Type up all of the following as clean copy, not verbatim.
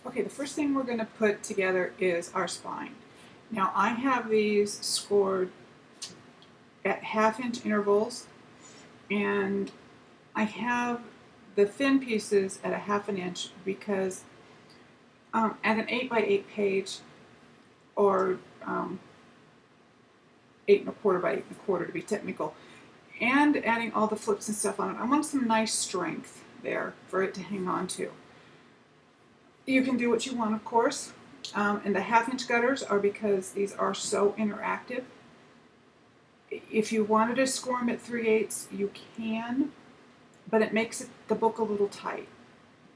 Okay, the first thing we're going to put together is our spine. Now I have these scored at 1/2 inch intervals, and I have the thin pieces at 1/2 inch because at an 8x8 page, or 8 1/4 by 8 1/4 to be technical, and adding all the flips and stuff on it, I want some nice strength there for it to hang on to. You can do what you want, of course, and the 1/2 inch gutters are because these are so interactive. If you wanted to score them at 3/8, you can, but it makes the book a little tight.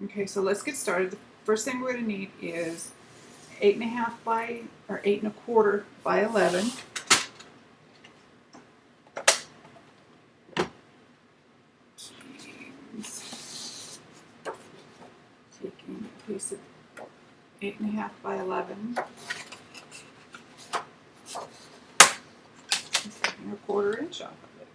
Okay, so let's get started. The first thing we're going to need is 8 1/2 by, or 8 1/4 by 11. Taking a piece of 8 1/2 by 11, and taking a 1/4 inch off of it.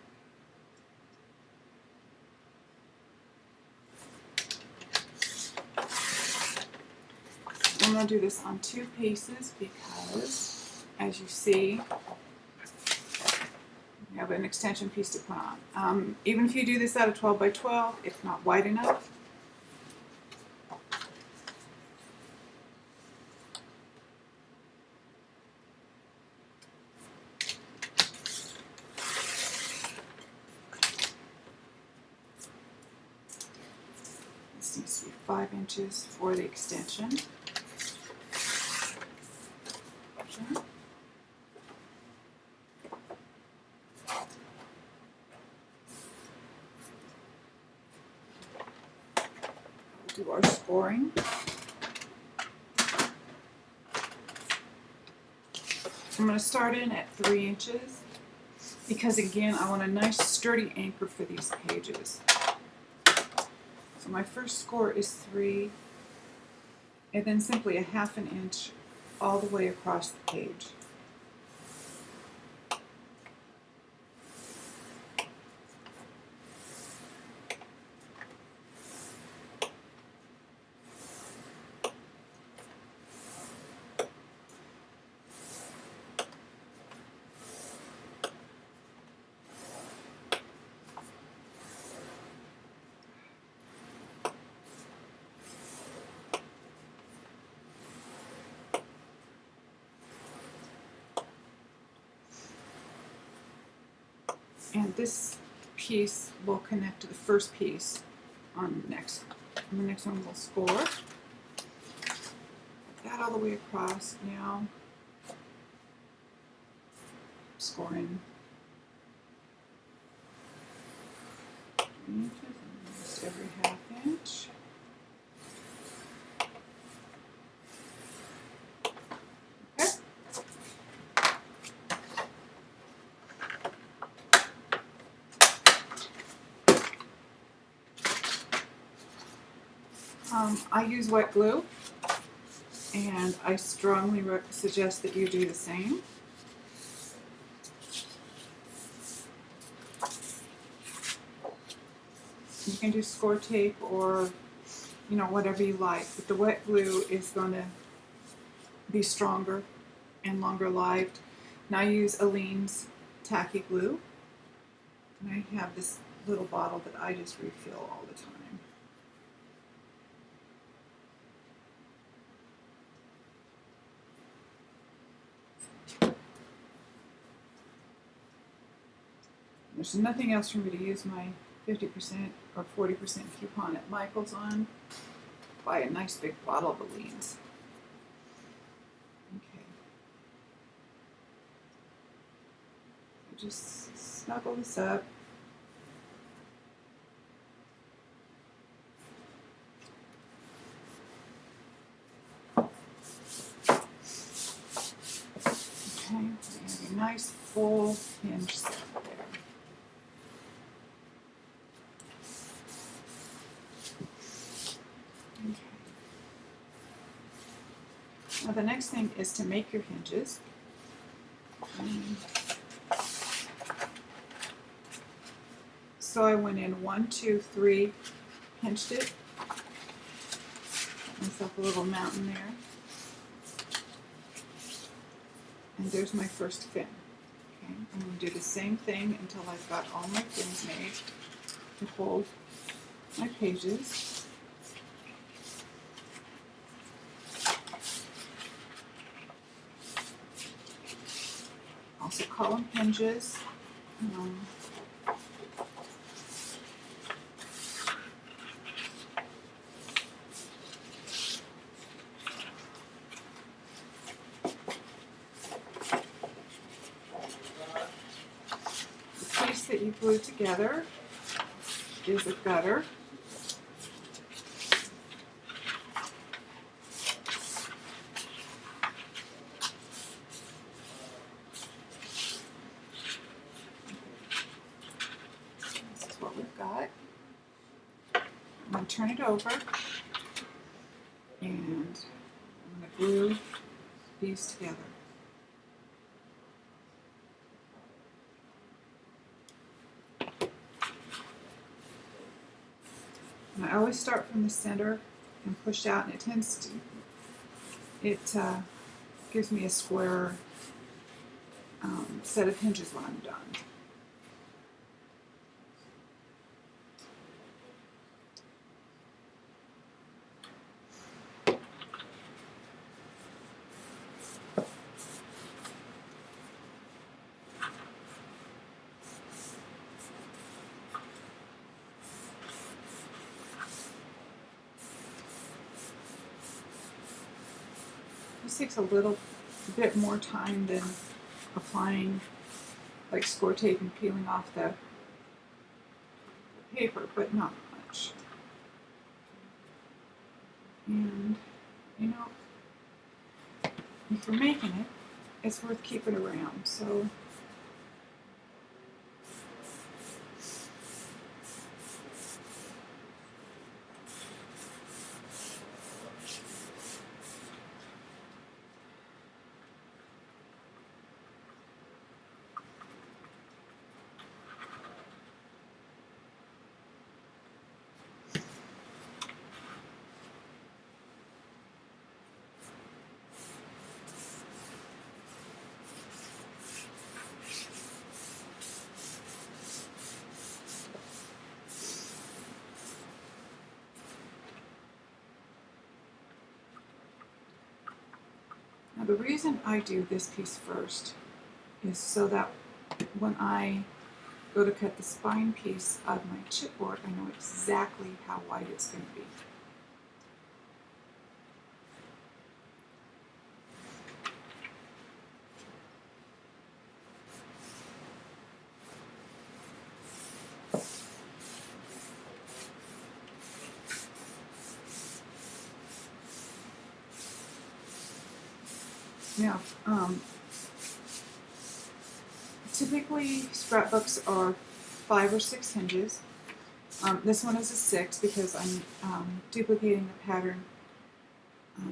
I'm going to do this on 2 pieces because, as you see, you have an extension piece to put on. Even if you do this out of 12 by 12, it's not wide enough. This needs to be 5 inches for the extension. Okay. We'll do our scoring. I'm going to start in at 3 inches because, again, I want a nice sturdy anchor for these pages. So my first score is 3, and then simply a 1/2 inch all the way across the page. And this piece will connect to the first piece on the next. And the next one will score. Put that all the way across now. Scoring 3 inches and almost every 1/2 inch. I use wet glue, and I strongly suggest that you do the same. You can do score tape or, whatever you like, but the wet glue is going to be stronger and longer lived. And I use Aleene's tacky glue, and I have this little bottle that I just refill all the time. There's nothing else for me to use my 50% or 40% coupon at Michael's on. Buy a nice big bottle of Aleene's. Okay. So just snuggle this up. Okay, a nice full hinge set there. Okay. Now the next thing is to make your hinges. So I went in 1, 2, 3, pinched it. myself a little mountain there. And there's my first fin. Okay, I'm going to do the same thing until I've got all my fins made to hold my pages. Also call them hinges. The piece that you glue together is a gutter. This is what we've got. I'm going to turn it over and I'm going to glue these together. And I always start from the center and push out, and it tends to, gives me a square set of hinges when I'm done. This takes a little bit more time than applying like score tape and peeling off the paper, but not much. And you know, if you're making it, it's worth keeping around. So now the reason I do this piece first is so that when I go to cut the spine piece of my chipboard, I know exactly how wide it's going to be. Now, typically scrapbooks are 5 or 6 hinges. This one is a 6 because I'm duplicating the pattern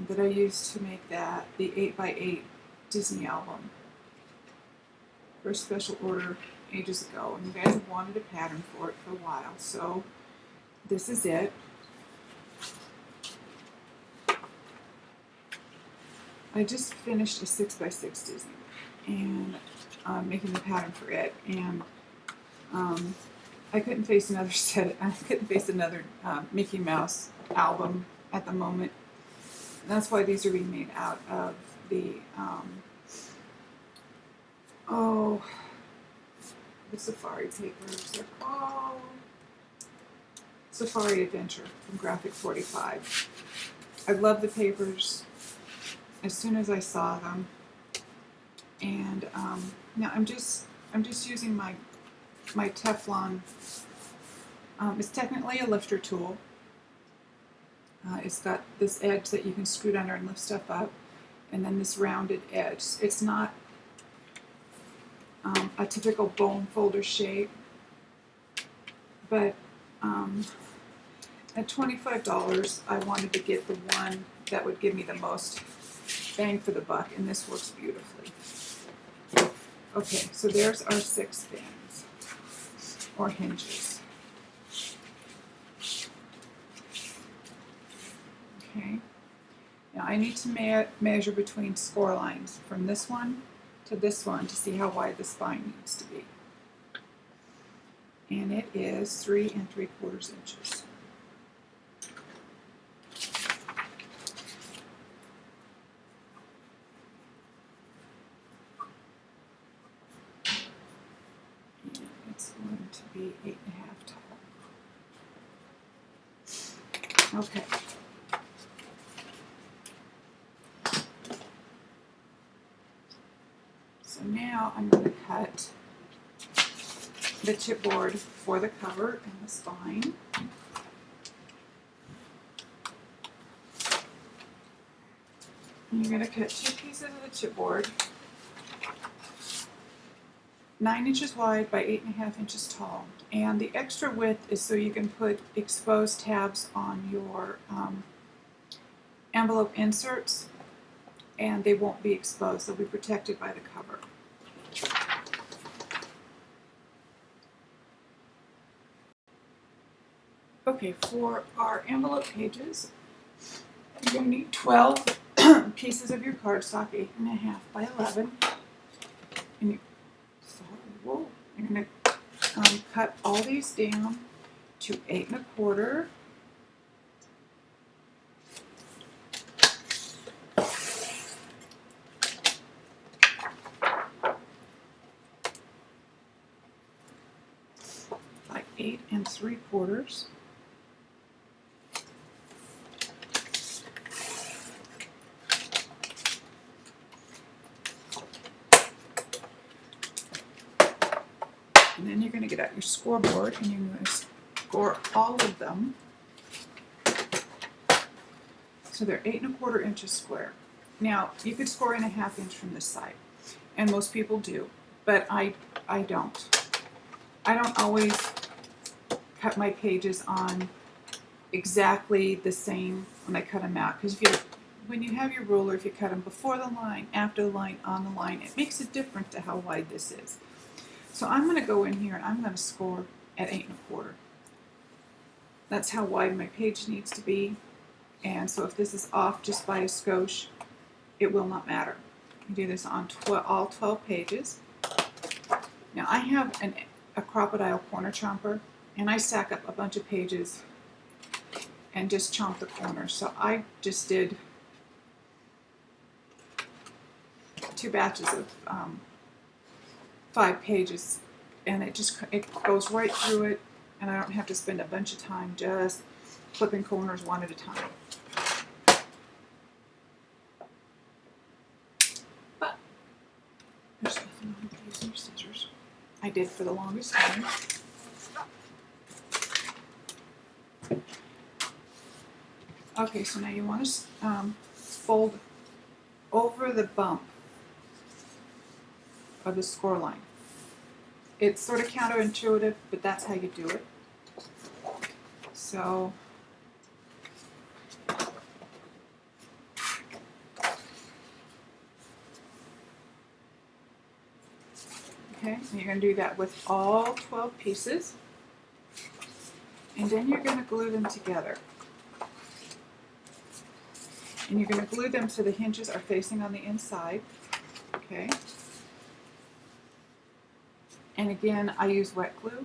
that I used to make the 8x8 Disney album for a special order ages ago. And you guys have wanted a pattern for it for a while, so this is it. I just finished a 6x6 Disney and making the pattern for it, and I couldn't face another Mickey Mouse album at the moment. And that's why these are being made out of the the safari papers. They're called Safari Adventure from Graphic 45. I love the papers as soon as I saw them, and now I'm just using my Teflon. It's technically a lifter tool. It's got this edge that you can scoot under and lift stuff up, and then this rounded edge. It's not a typical bone folder shape, but at $25, I wanted to get the one that would give me the most bang for the buck, and this works beautifully. Okay, so there's our 6 fins, or hinges. Okay, Now I need to measure between score lines from this one to this one to see how wide the spine needs to be. And it is 3 3/4 inches. And it's going to be 8.5 tall. Okay. So now I'm going to cut the chipboard for the cover and the spine. And you're going to cut 2 pieces of the chipboard, 9 inches wide by 8.5 inches tall. And the extra width is so you can put exposed tabs on your envelope inserts, and they won't be exposed. They'll be protected by the cover. Okay, for our envelope pages, you're going to need 12 pieces of your cardstock, 8.5 by 11. And you're going to cut all these down to 8 1/4. Like 8 3/4. And then you're going to get out your scoreboard and you're going to score all of them. So they're 8 1/4 inches square. Now, you could score in 1/2 inch from this side, and most people do, but I don't. I don't always cut my pages on exactly the same when I cut them out, because when you have your ruler, if you cut them before the line, after the line, on the line, it makes it different to how wide this is. So I'm going to go in here and I'm going to score at 8 1/4. That's how wide my page needs to be. And so if this is off just by a skosh, it will not matter. You do this on all 12 pages. Now I have a Crop-A-Dile corner chomper, and I stack up a bunch of pages and just chomp the corners. So I just did 2 batches of 5 pages, and it goes right through it, and I don't have to spend a bunch of time just clipping corners one at a time. But there's nothing on using scissors. I did for the longest time. Okay, so now you want to fold over the bump of the score line. It's sort of counterintuitive, but that's how you do it. So okay, and you're going to do that with all 12 pieces, and then you're going to glue them together. And you're going to glue them so the hinges are facing on the inside. Okay. And again, I use wet glue.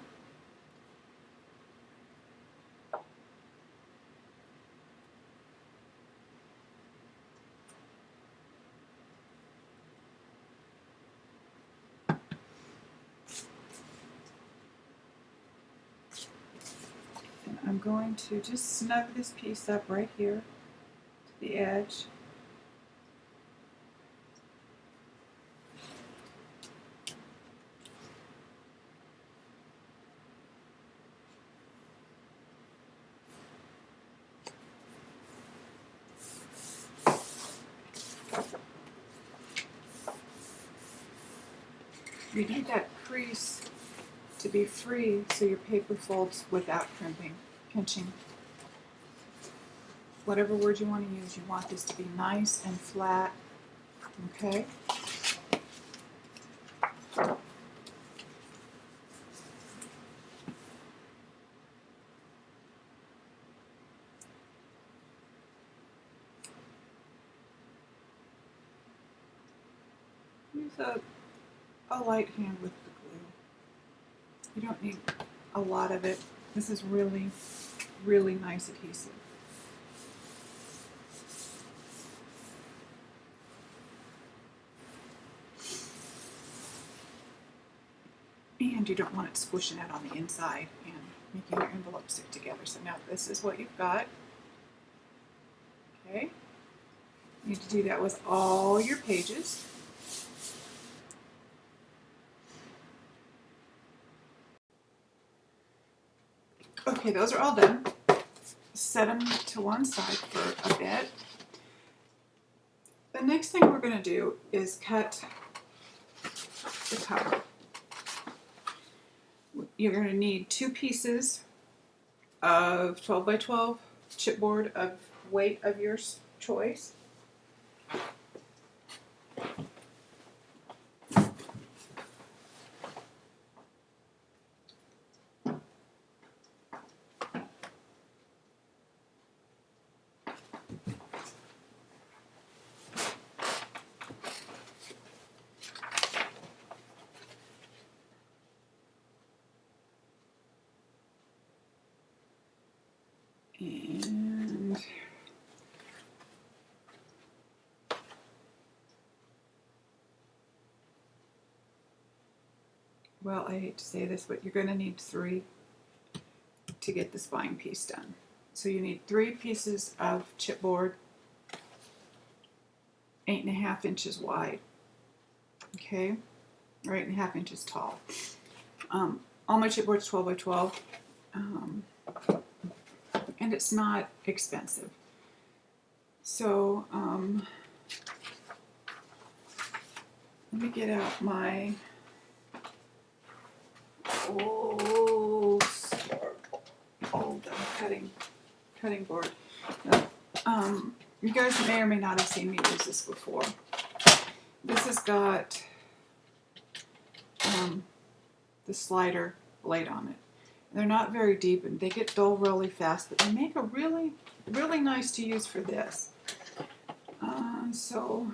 And I'm going to just snug this piece up right here to the edge. You need that crease to be free so your paper folds without pinching. Whatever word you want to use, you want this to be nice and flat. Okay? use a light hand with the glue. You don't need a lot of it. This is really, really nice adhesive. And you don't want it squishing out on the inside and making your envelope stick together. So now this is what you've got. Okay. You need to do that with all your pages. Okay, those are all done. Set them to one side for a bit. The next thing we're going to do is cut the cover. You're going to need 2 pieces of 12 by 12 chipboard of weight of your choice. And well, I hate to say this, but you're going to need 3 to get the spine piece done. So you need 3 pieces of chipboard, 8.5 inches wide, okay, or 8.5 inches tall. All my chipboard's 12 by 12, and it's not expensive. So let me get out my old cutting board. You guys may or may not have seen me use this before. This has got the slider blade on it. They're not very deep and they get dull really fast, but they make a really, really nice to use for this. So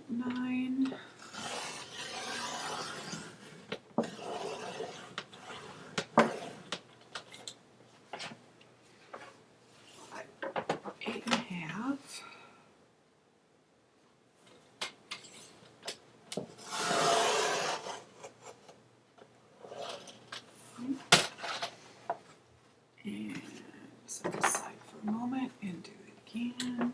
9. And set this aside for a moment and do it again.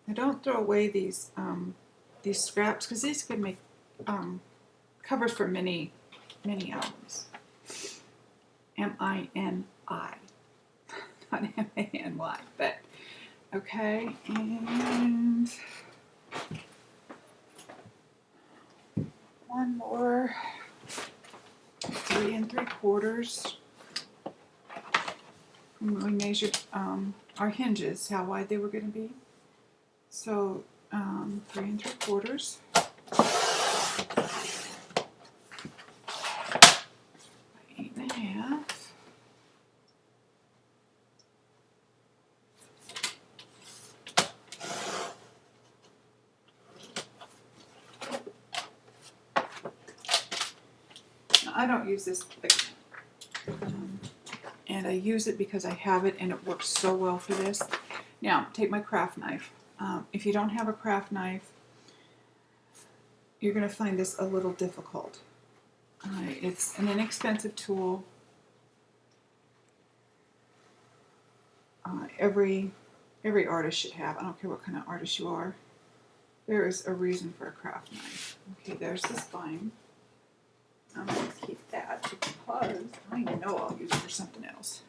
I don't throw away these scraps because these can make covers for many albums. M-I-N-I, not M-A-N-Y, but okay. And one more 3 3/4. We measured our hinges, how wide they were going to be. So 3 3/4. 8.5. I don't use this, and I use it because I have it and it works so well for this. Now, take my craft knife. If you don't have a craft knife, you're going to find this a little difficult. It's an inexpensive tool. Every artist should have. I don't care what kind of artist you are. There is a reason for a craft knife. Okay, there's the spine. I'm going to keep that because I know I'll use it for something else.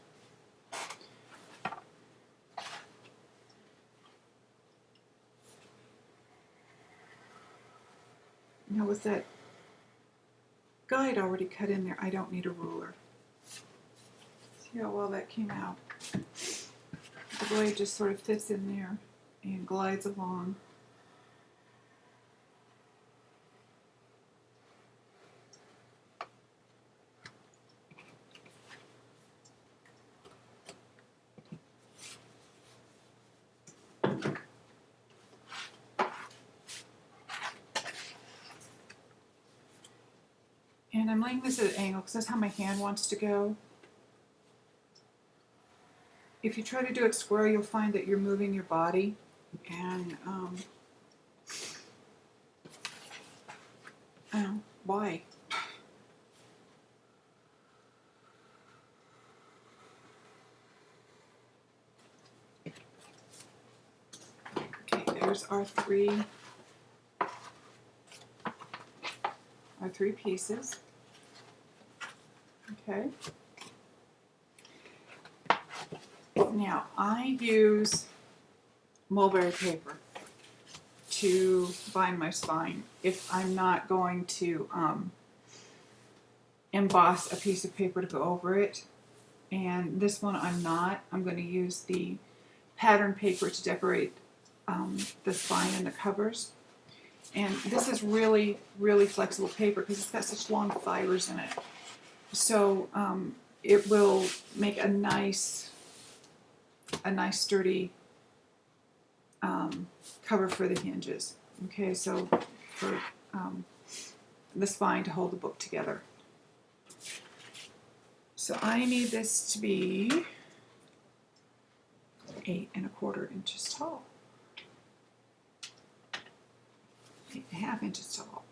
Now with that guide already cut in there, I don't need a ruler. See how well that came out. The blade just sort of fits in there and glides along. And I'm laying this at an angle because that's how my hand wants to go. If you try to do it square, you'll find that you're moving your body, and why? Okay, there's our three pieces. Okay. Now I use mulberry paper to bind my spine if I'm not going to emboss a piece of paper to go over it. And this one I'm not. I'm going to use the pattern paper to decorate the spine and the covers. And this is really, really flexible paper because it's got such long fibers in it. So it will make a nice sturdy cover for the hinges. Okay, so for the spine to hold the book together. So I need this to be 8 1/4 inches tall. 8 1/2 inches tall.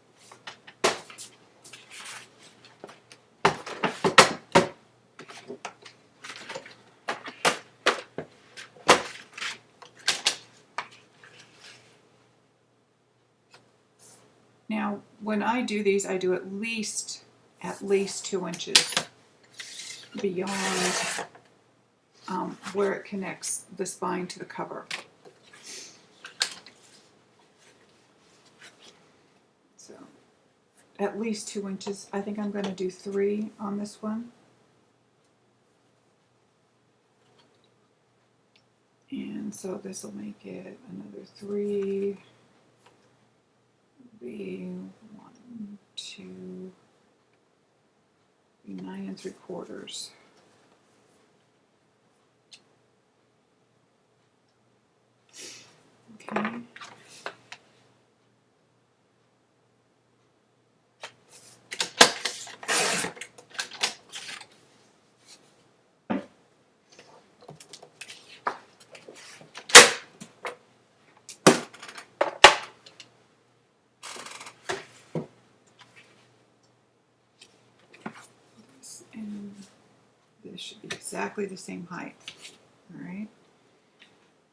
Now, when I do these, I do at least 2 inches beyond where it connects the spine to the cover. So, at least 2 inches. I think I'm going to do 3 on this one. And so this will make it another 3. Be 1, 2, be 9 3/4. Okay. And this should be exactly the same height. All right.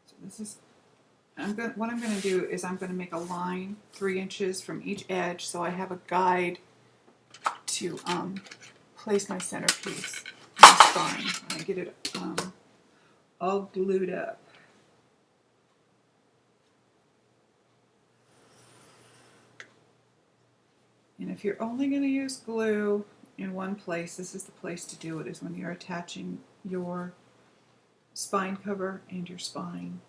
So this is. What I'm going to do is I'm going to make a line 3 inches from each edge, so I have a guide to place my centerpiece on the spine. And I get it all glued up. And if you're only going to use glue in one place, this is the place to do it, is when you're attaching your spine cover and your spine.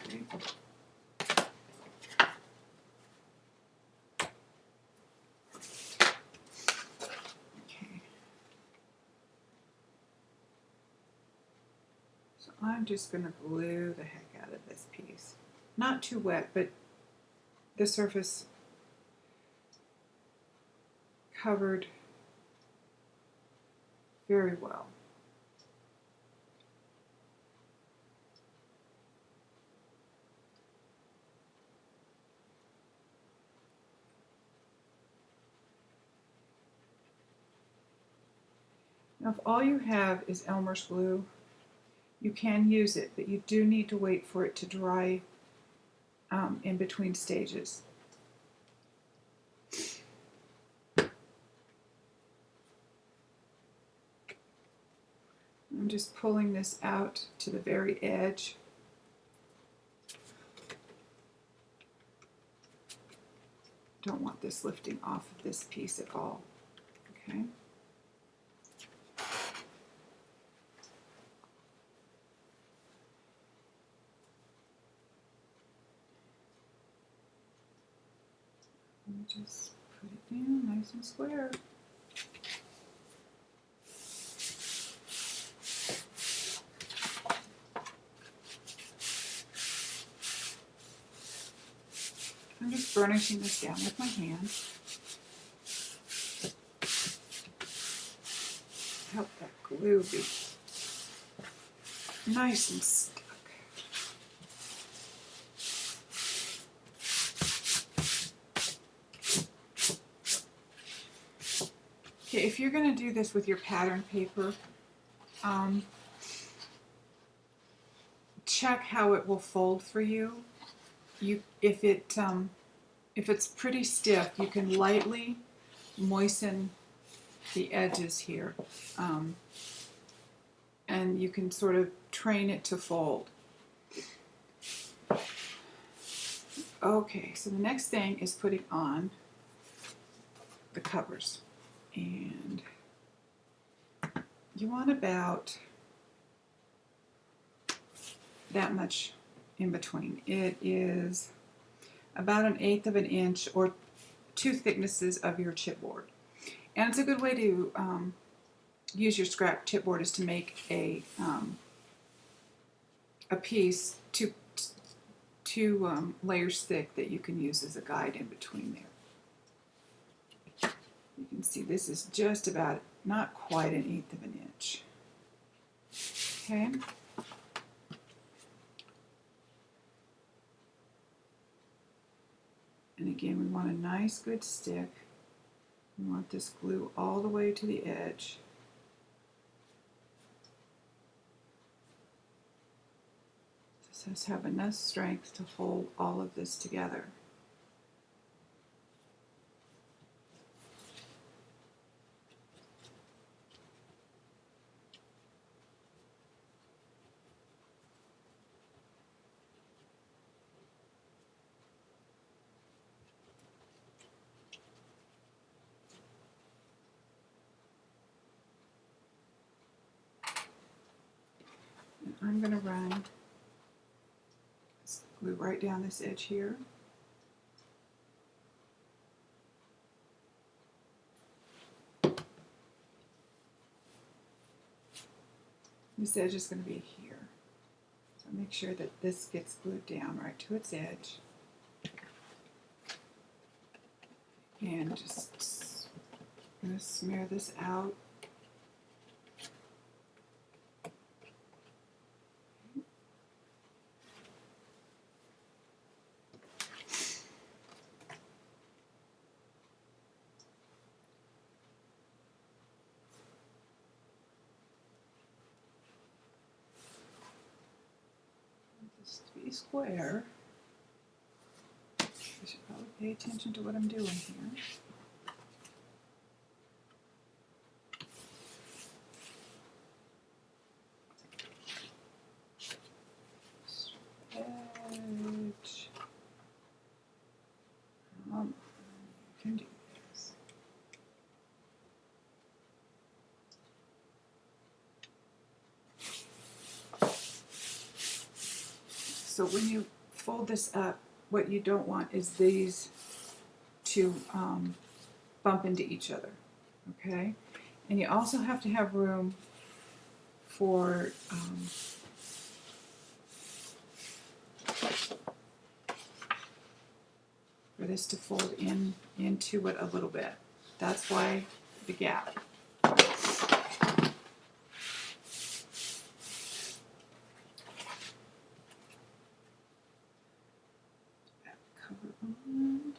Okay. So I'm just going to glue the heck out of this piece. Not too wet, but the surface covered very well. Now, if all you have is Elmer's glue, you can use it, but you do need to wait for it to dry in between stages. I'm just pulling this out to the very edge. Don't want this lifting off of this piece at all. Okay. Let me just put it down nice and square. I'm just burnishing this down with my hand. Help that glue be nice and stuck. Okay, if you're going to do this with your pattern paper, check how it will fold for you. If it's pretty stiff, you can lightly moisten the edges here, and you can sort of train it to fold. Okay, so the next thing is putting on the covers, and you want about that much in between. It is about 1/8 of an inch or 2 thicknesses of your chipboard. And it's a good way to use your scrap chipboard is to make a piece two layers thick that you can use as a guide in between there. You can see this is just about, not quite 1/8 of an inch. Okay. And again, we want a nice good stick. We want this glue all the way to the edge. This has to have enough strength to hold all of this together. And I'm going to run glue right down this edge here. This edge is going to be here. So make sure that this gets glued down right to its edge. And just going to smear this out. Just to be square. I should probably pay attention to what I'm doing here. Edge. You can do this. So when you fold this up, what you don't want is these to bump into each other, okay? And you also have to have room for this to fold into it a little bit. That's why the gap. Cover on.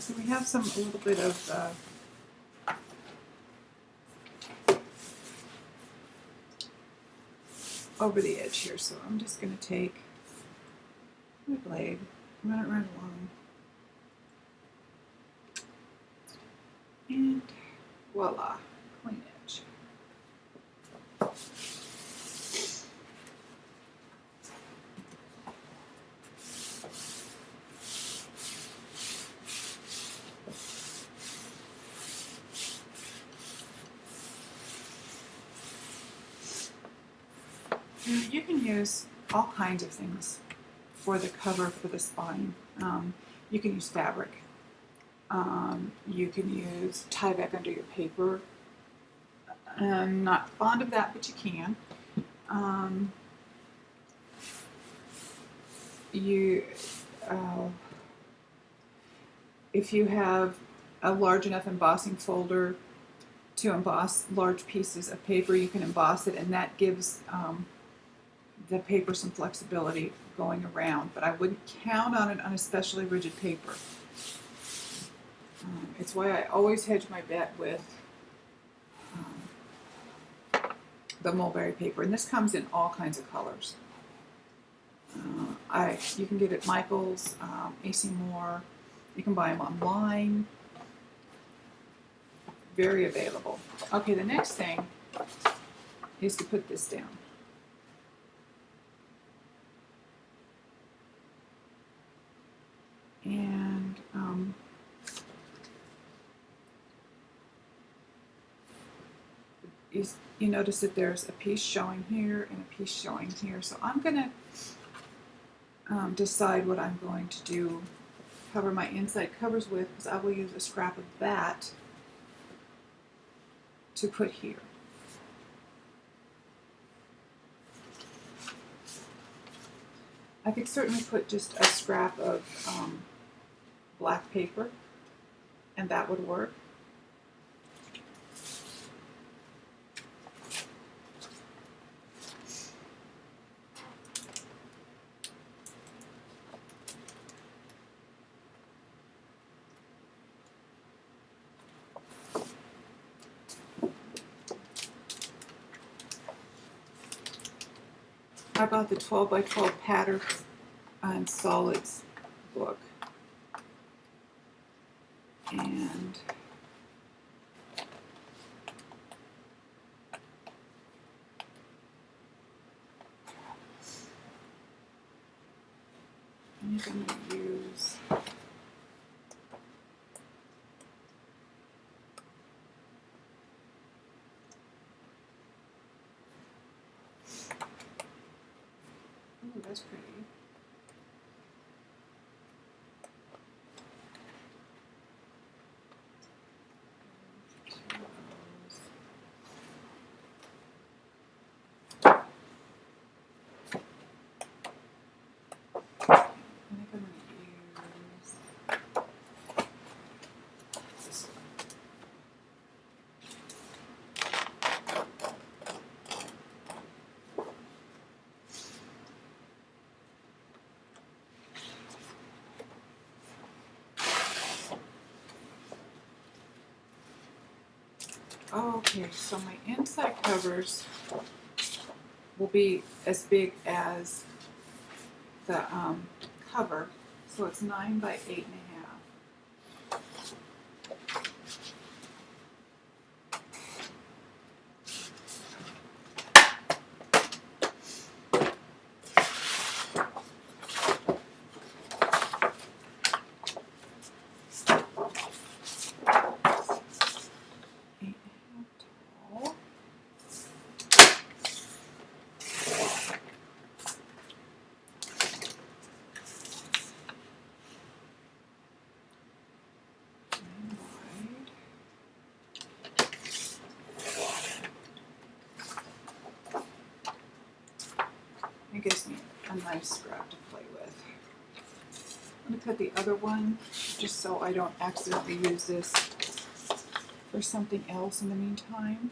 So we have a little bit of over the edge here, so I'm just going to take my blade, run it right along, and voila, clean edge. You can use all kinds of things for the cover for the spine. You can use fabric. You can use Tyvek under your paper. I'm not fond of that, but you can. If you have a large enough embossing folder to emboss large pieces of paper, you can emboss it, and that gives the paper some flexibility going around, but I wouldn't count on it on especially rigid paper. It's why I always hedge my bet with the mulberry paper, and this comes in all kinds of colors. You can get it at Michael's, AC Moore. You can buy them online. Very available. Okay, the next thing is to put this down. And you notice that there's a piece showing here and a piece showing here. So I'm going to decide what I'm going to do, cover my inside covers with, because I will use a scrap of that to put here. I could certainly put just a scrap of black paper, and that would work. I bought the 12 by 12 Patterns and Solids book, and I think I'm going to use that's pretty. I think I'm going to use this one. Okay, so my inside covers will be as big as the cover, so it's 9 by 8.5. It gives me a nice scrap to play with. I'm going to cut the other one just so I don't accidentally use this for something else in the meantime.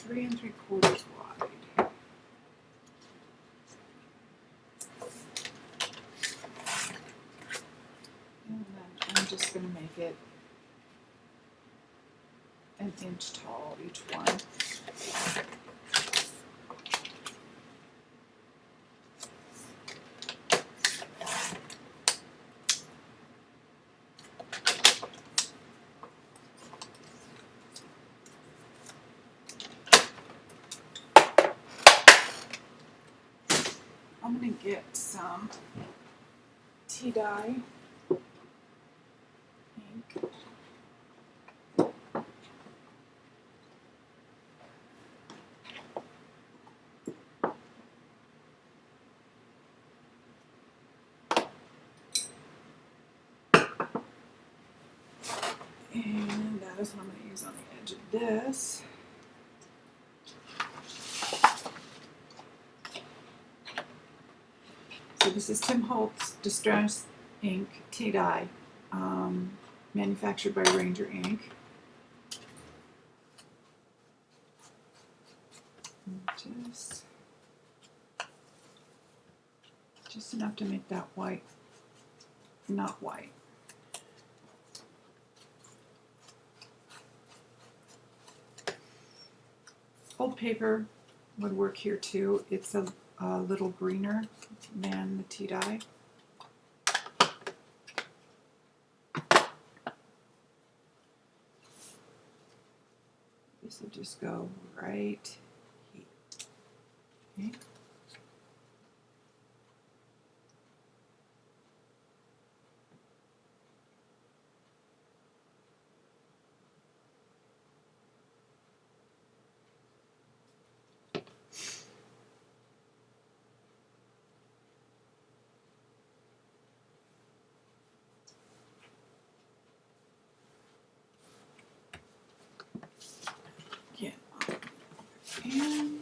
3 3/4 wide. And then I'm just going to make it an inch tall, each one. I'm going to get some tea dye ink. And that is what I'm going to use on the edge of this. So this is Tim Holtz Distress Ink Tea Dye, manufactured by Ranger Ink. And just enough to make that white, not white. Old paper would work here too. It's a little greener than the tea dye. This will just go right here. Okay. Again, and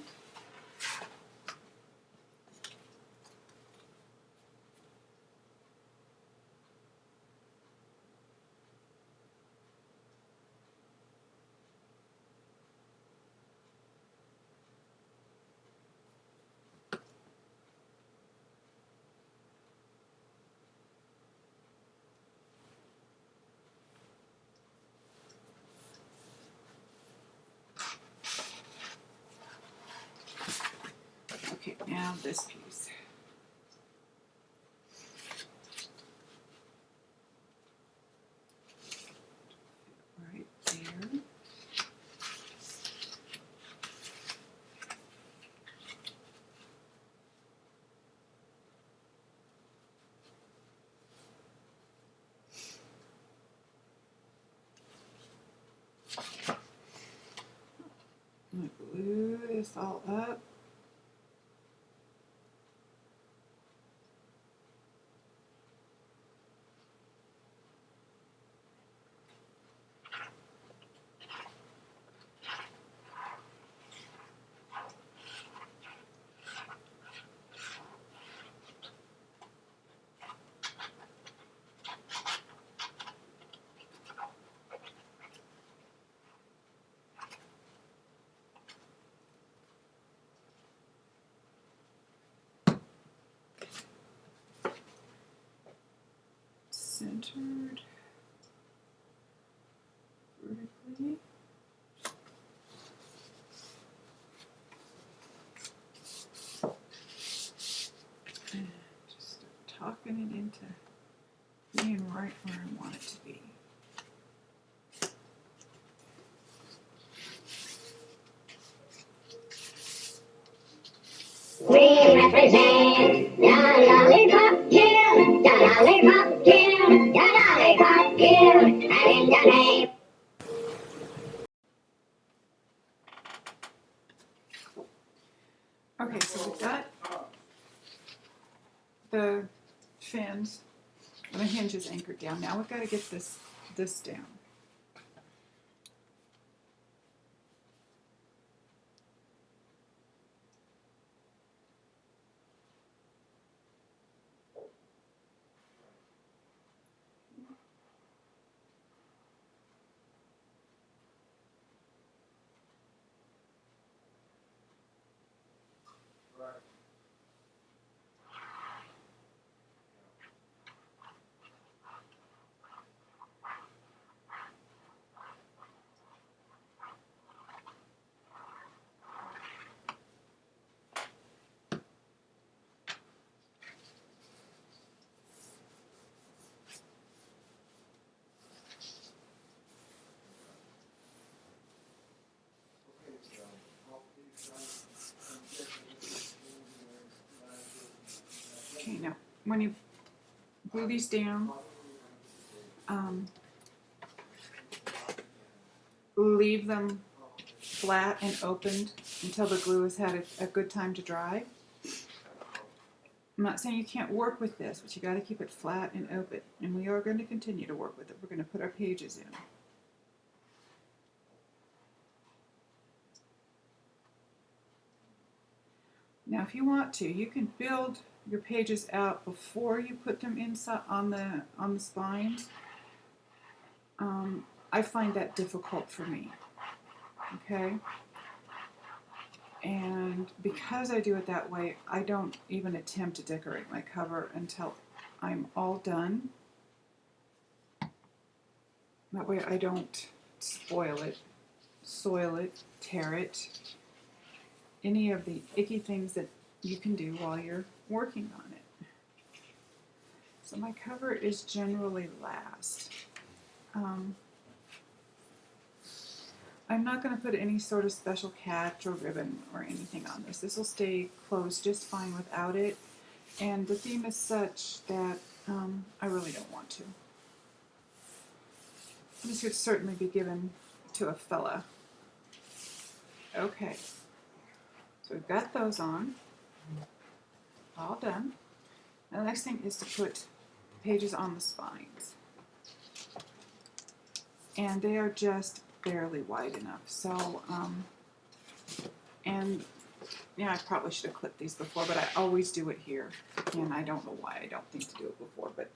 okay, now this piece. Right there. I'm going to glue this all up. Centered vertically. And just start talking it into being right where I want it to be. We represent the Lollipop Guild, the Lollipop Guild, the Lollipop Guild, and in the name. Okay, so we've got the fins and the hinges anchored down. Now we've got to get this down. Okay, now when you glue these down, leave them flat and opened until the glue has had a good time to dry. I'm not saying you can't work with this, but you got to keep it flat and open. And we are going to continue to work with it. We're going to put our pages in. Now, if you want to, you can build your pages out before you put them inside on the spines. I find that difficult for me. Okay. And because I do it that way, I don't even attempt to decorate my cover until I'm all done. That way I don't spoil it, soil it, tear it, any of the icky things that you can do while you're working on it. So my cover is generally last. I'm not going to put any sort of special catch or ribbon or anything on this. This will stay closed just fine without it. And the theme is such that I really don't want to. This could certainly be given to a fella. Okay. So we've got those on. All done. Now the next thing is to put pages on the spines. And they are just barely wide enough. So, and yeah, I probably should have clipped these before, but I always do it here. And I don't know why I don't think to do it before, but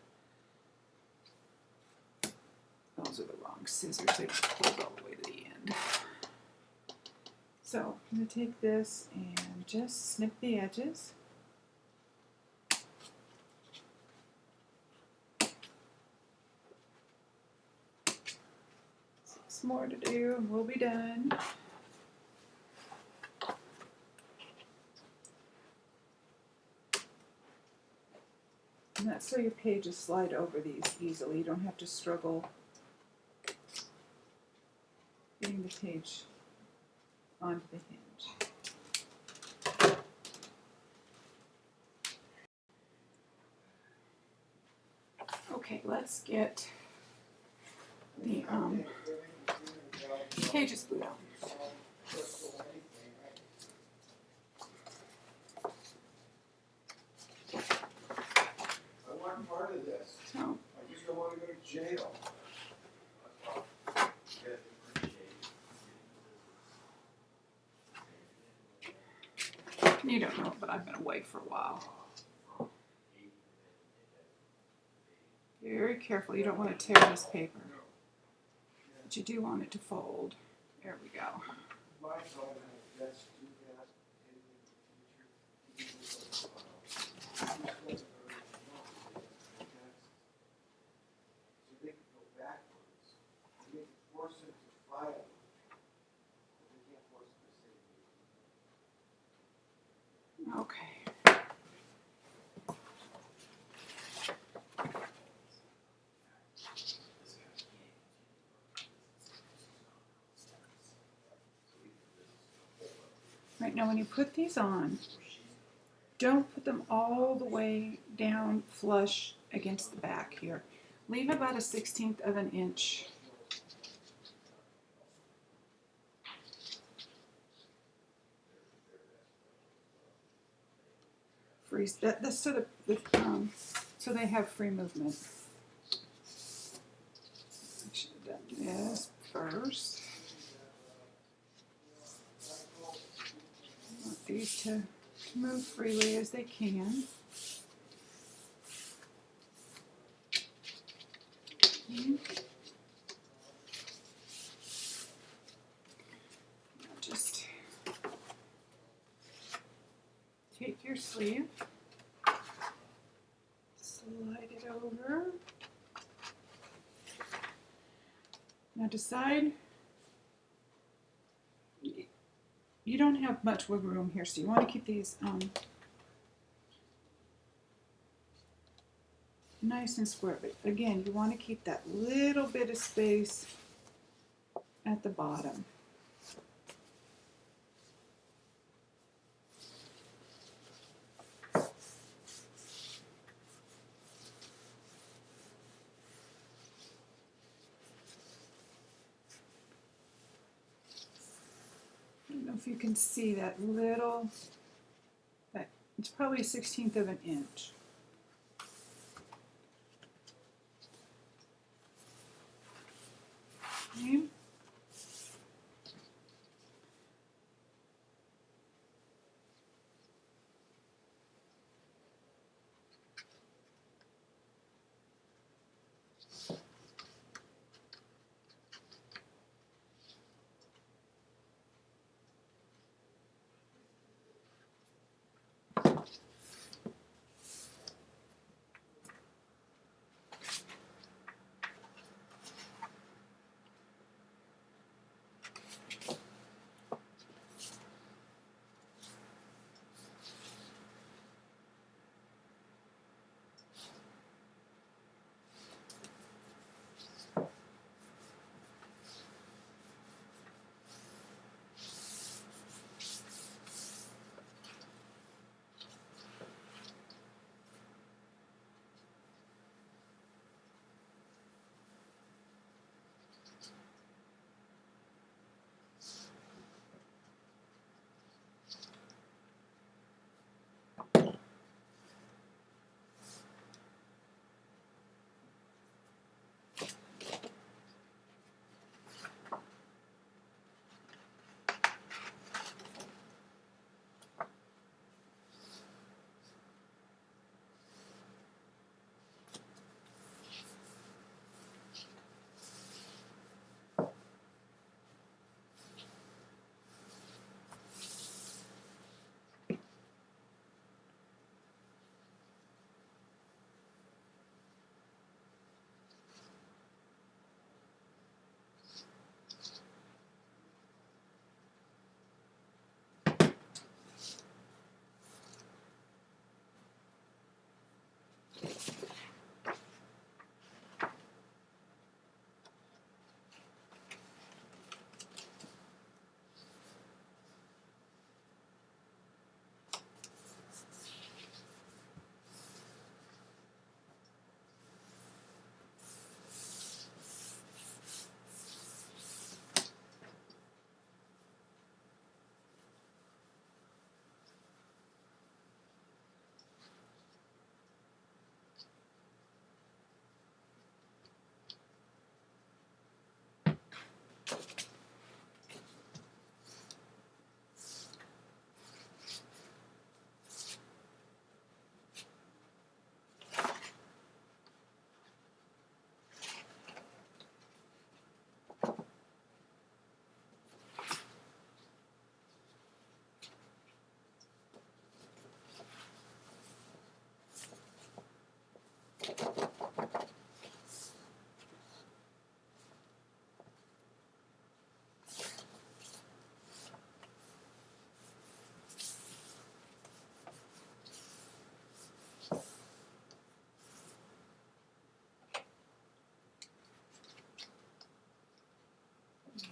those are the wrong scissors. They don't close all the way to the end. So I'm going to take this and just snip the edges. Six more to do and we'll be done. And that's so your pages slide over these easily. You don't have to struggle getting the page onto the hinge. Okay, let's get the pages glued on. I want part of this. So, I just don't want to go to jail. you don't know, but I've been away for a while. Very careful, you don't want to tear this paper. But you do want it to fold. There we go. Okay. Right, now when you put these on, don't put them all the way down flush against the back here. Leave about a 1/16 of an inch. Freeze that. That's so that so they have free movement. I should have done this first. I want these to move freely as they can. Just take your sleeve, slide it over. Now decide, you don't have much wiggle room here, so you want to keep these nice and square. But again, you want to keep that little bit of space at the bottom. know if you can see that little, that it's probably 1/16 of an inch. Okay.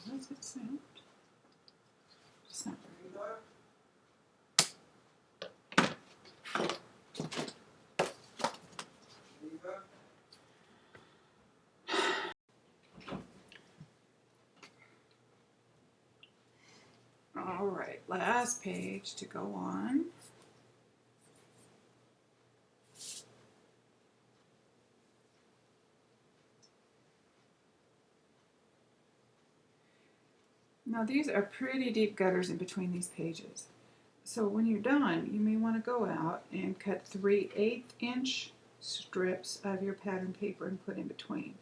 How does it sound? It's not very all right, last page to go on. Now these are pretty deep gutters in between these pages. So when you're done, you may want to go out and cut 3/8 inch strips of your pattern paper and put in between.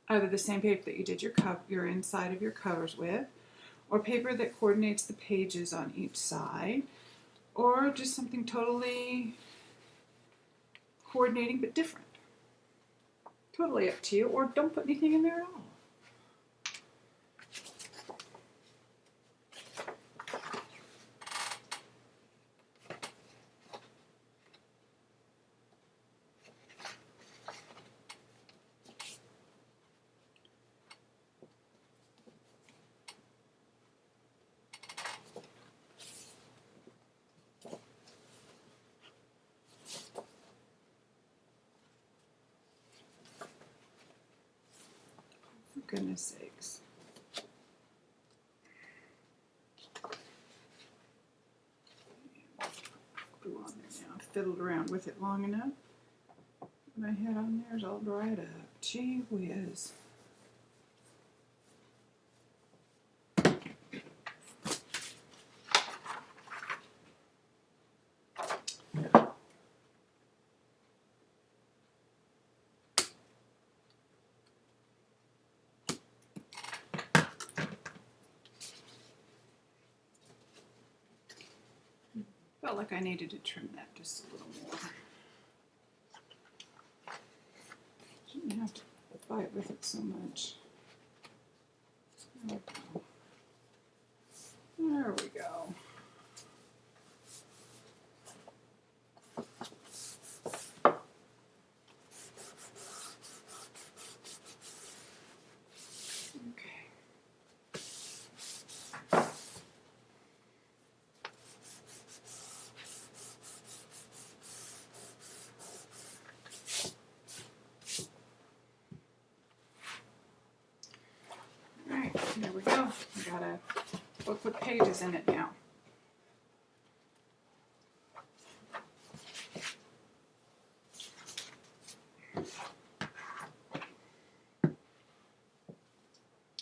Either the same paper that you did your inside of your covers with, or paper that coordinates the pages on each side, or just something totally coordinating but different. Totally up to you, or don't put anything in there at all. For goodness sakes. fiddled around with it long enough. My head on there is all dried up. Gee whiz. Felt like I needed to trim that just a little more. Shouldn't have to fight with it so much. There we go. There we go. Okay. Alright, there we go. I got a book with pages in it now.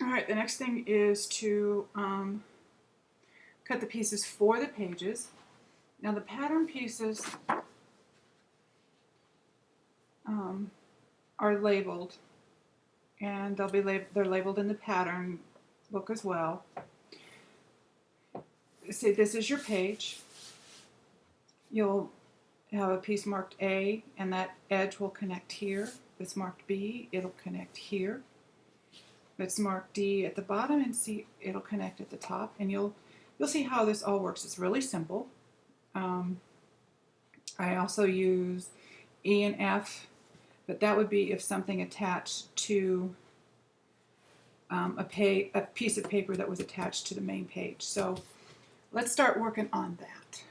Alright, the next thing is to cut the pieces for the pages. Now the pattern pieces are labeled, and they're labeled in the pattern book as well. See, this is your page. You'll have a piece marked A, and that edge will connect here. If it's marked B, it'll connect here. If it's marked D at the bottom, and C, it'll connect at the top. And you'll see how this all works. It's really simple. I also use E and F, but that would be if something attached to a piece of paper that was attached to the main page. So let's start working on that.